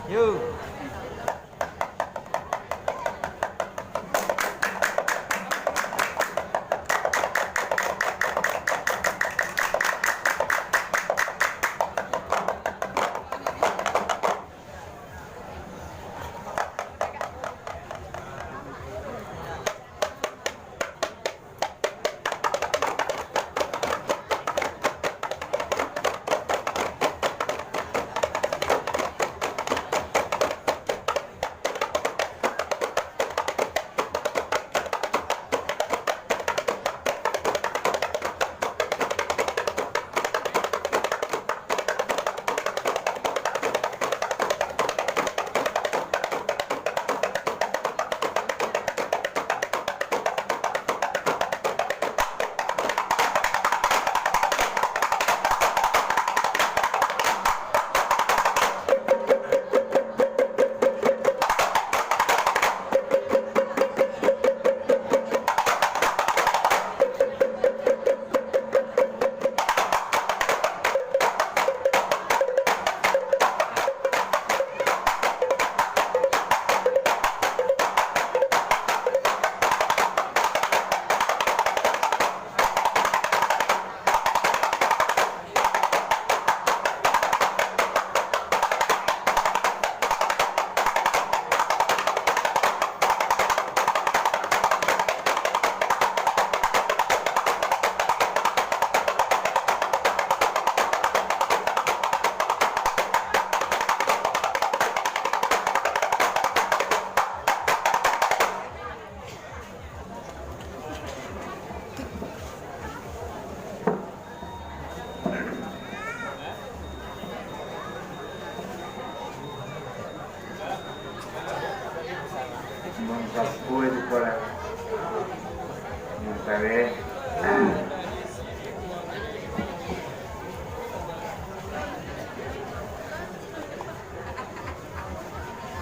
Yuk.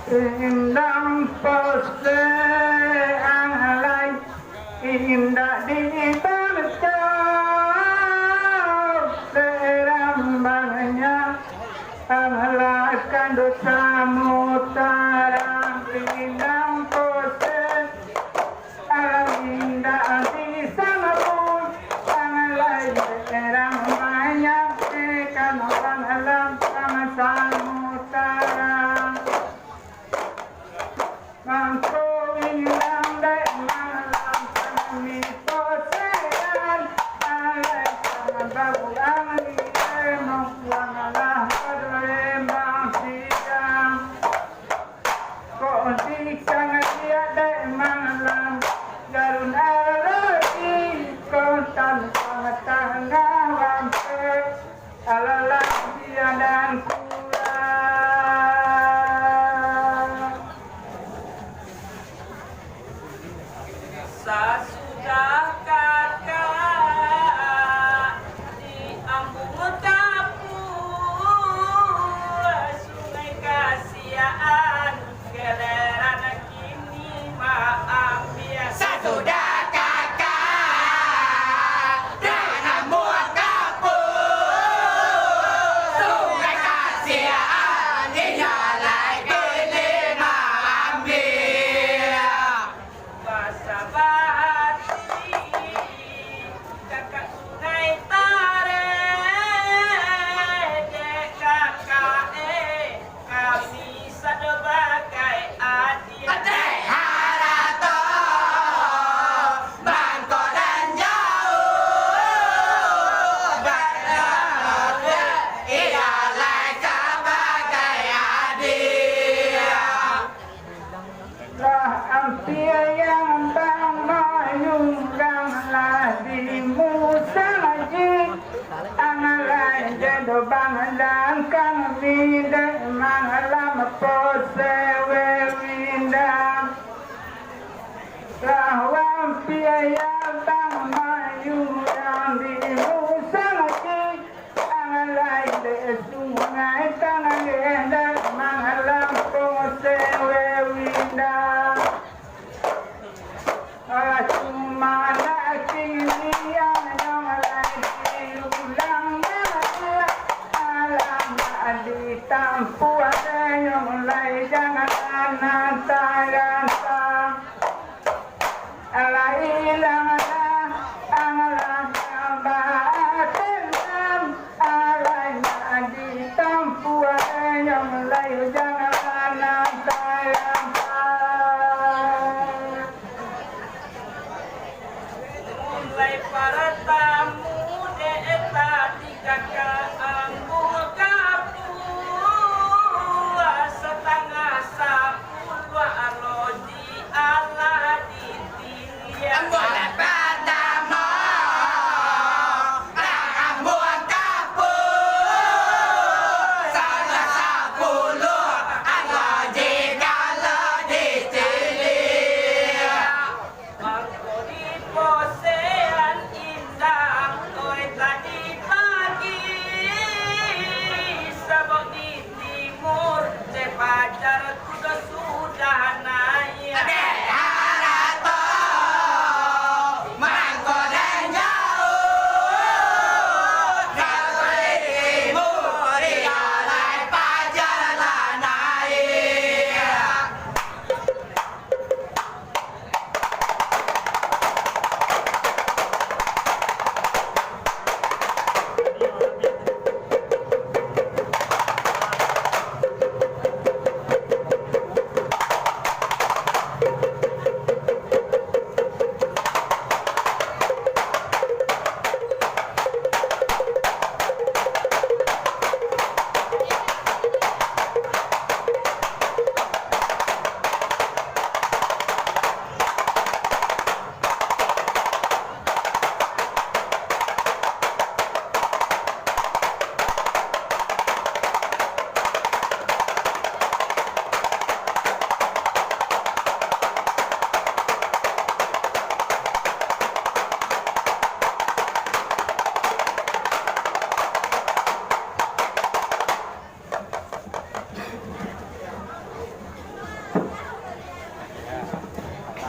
Indang pose alay indah dibaca serambangnya alakan dosa mutara indang pose alay indah di sana pun alay serambangnya ikan alam sama mutara Mangko indang dek malam kami posean alai sama babulang di emong wangalah berembang sidang kok dikang dia dek malam garun alai kontan tengah wampe alalah dia dan Sudah kakak di ambung kapur sungai kasihan geleran kini maaf biasa sudah kakak dan ambung kapur sungai kasihan dinyalai kini maaf biasa kakak sungai tarik kakak kami sebagai adik harato bangko dan jauh berlalu ialah sebagai adik lah ampia yang bang mayunggang di musa lagi angalai jado bang dan kami dek mangalam pose wewindang lah ampia yang bang mayunggang di musa lagi angalai dek sungai tanah dek mangalam pose wewindang cuma lagi yang lagi ulang alam adik tampuan yang mulai jangan antara alailang ang batin alay na di tampuan yang mulai jangan antara mulai para tamu deeta di kakak anggur kapua setengah sapuluh aloji ala di tilia Boleh pertama rambut kapur salah sepuluh aloji kalau ditilik Mangko di posean indah oi tadi pagi sabok di timur sepajar kuda sudah naik harato mangko dan jauh kalau timur ialai pajalan naik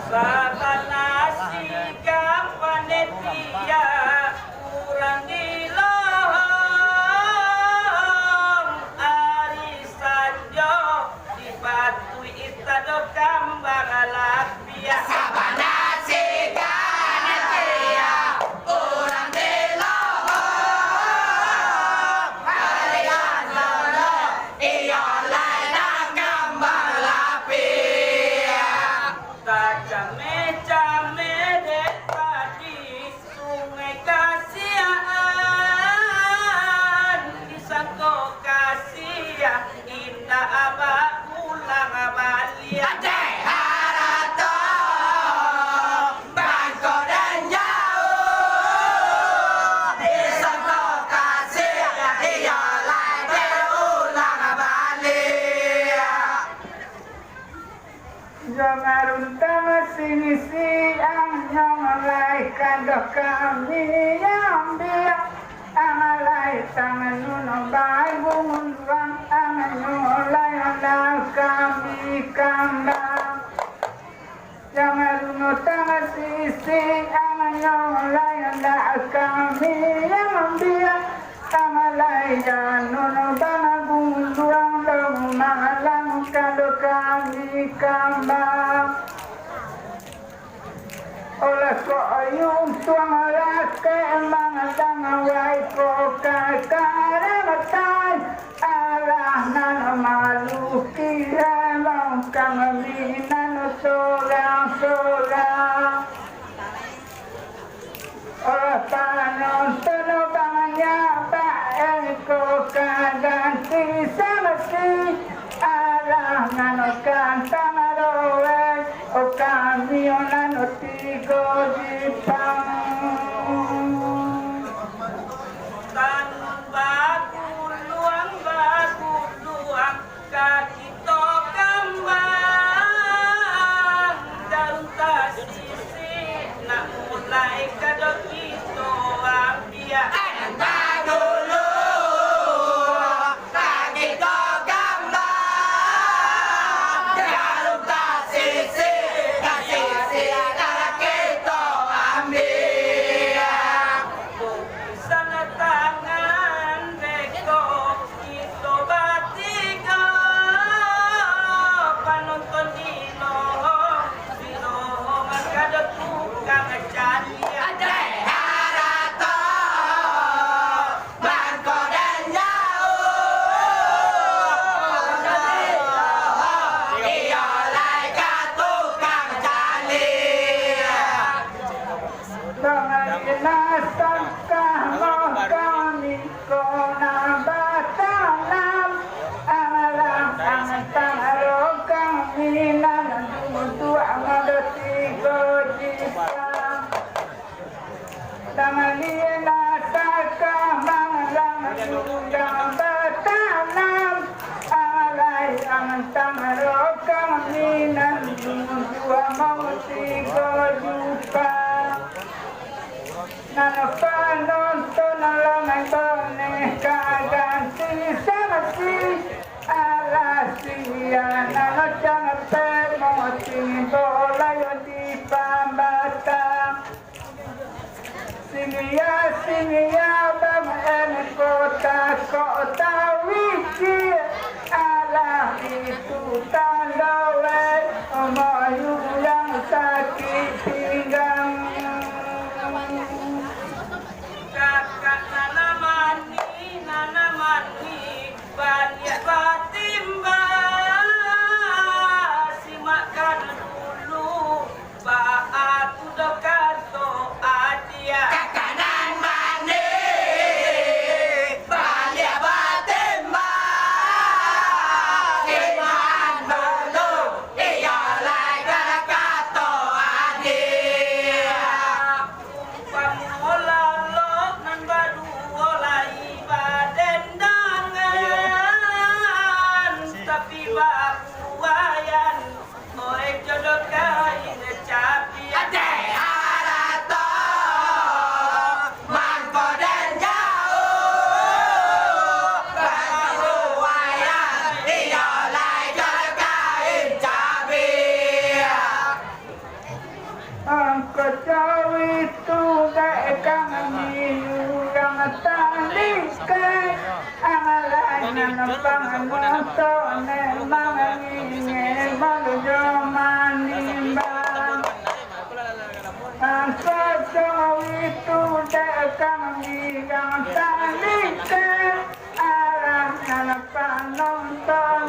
Satanasi kapanetia kurang dilohong Ari sanjo dipatui itado kambang alapia sabana sikan dia orang dilohong kalian lolo iolai nak kambang lapia Tak came-came dek tadi sungai kasihan disangko kasihan indah abah ulang balia Aceh harato bangko dan jauh disangko kasih iolai diulang balik jangan runtang sini siang yang mulai kandok kami yang biar angalai tangan nuno bai bungun ruang angan mulai anak kami kambang jangan runtang sisi angan mulai anak kami yang biar angalai jangan nuno bai bungun ruang lalu malang kandok kami kambang Olah ko ayun tuang lake mangadang away ko kakaramatay alah na maluki lamang kangaminan solang-solang Olah panon tanong niya ba ko kaganti sa masi alah na kanta marowe o kami na tigo di pang Tanun bagu luang kaki to kambang daun tasisi nak mulai kadok itu ambia dulu lagi to gambar jalur kasih lagi to ambil Penonton lamang boneka ganti sama si alasian anak jangan emosi bola yang di pambatang sini ya bang kota wiki ala itu tandawai omayu yang sakit pinggang kakak nana mani banyak batimba simakkan dulu Pak Tudokato adia Kakanan mani Balia batimba Iman dulu Iya lai Galakato adia pamola lo nan badu olai badendangan tapi bakuayan ore jodoh kain capi Ade harato Mangko dan jauh Baru wayang Iya lai Galakain cabi Angkat jauh itu gak kami yang tandingkan Amalanya nempang nonton memang ingin menuju manimbang Angkat jauh itu gak kami yang tandingkan Amalanya nempang nonton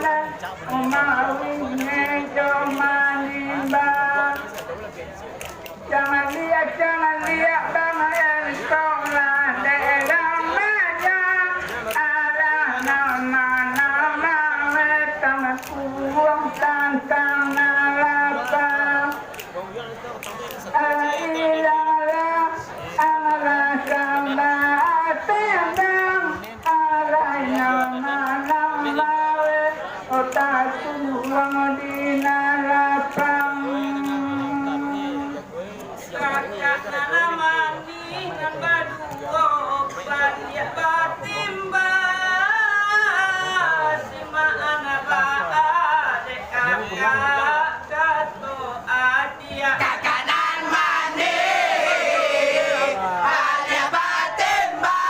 memang ingin menuju manimbang Jangan lihat bang sekolah daerah mana nama tangan kuang tantang nalapa ilalah kambah tendang nama otak kuang di nalapang kakak nana mani nan badu banyak batimba sima anak kakak kato adia Kakanan mani Balia batimba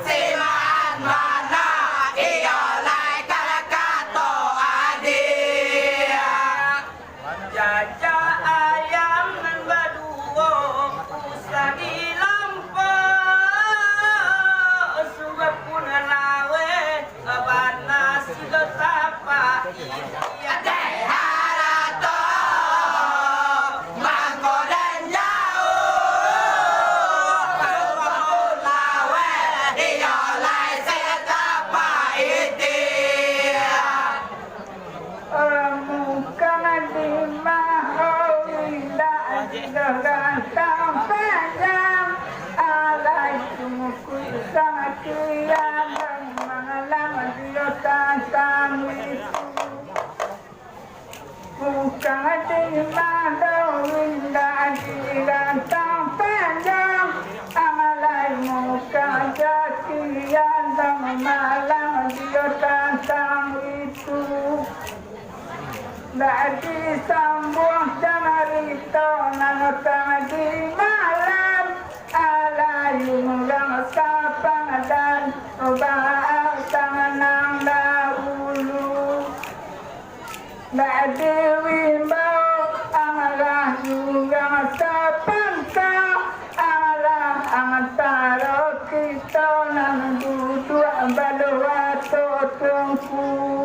Siman mana Iya lai Galakato adia jaja ayam nan baduo usah dilampo sudah pun lawe abana sido tapa iya Ade harato Mangko dan jauh Baru lawe Iya lai Setapa itia Bukan di mahawinda dengan tampaknya Alaikum sangat kian dan mengalang dia tantang itu Bukan di mahawinda dengan tampaknya Alaikum sangat kian dan mengalang dia tantang itu Lagi sambung camarito nanotang di malam Alayung lang sa pangalan Ubaal tangan ng dahulu Lagi wimbaw ang alayung lang sa pangka ang tarot kito ng dudwa balawato tungku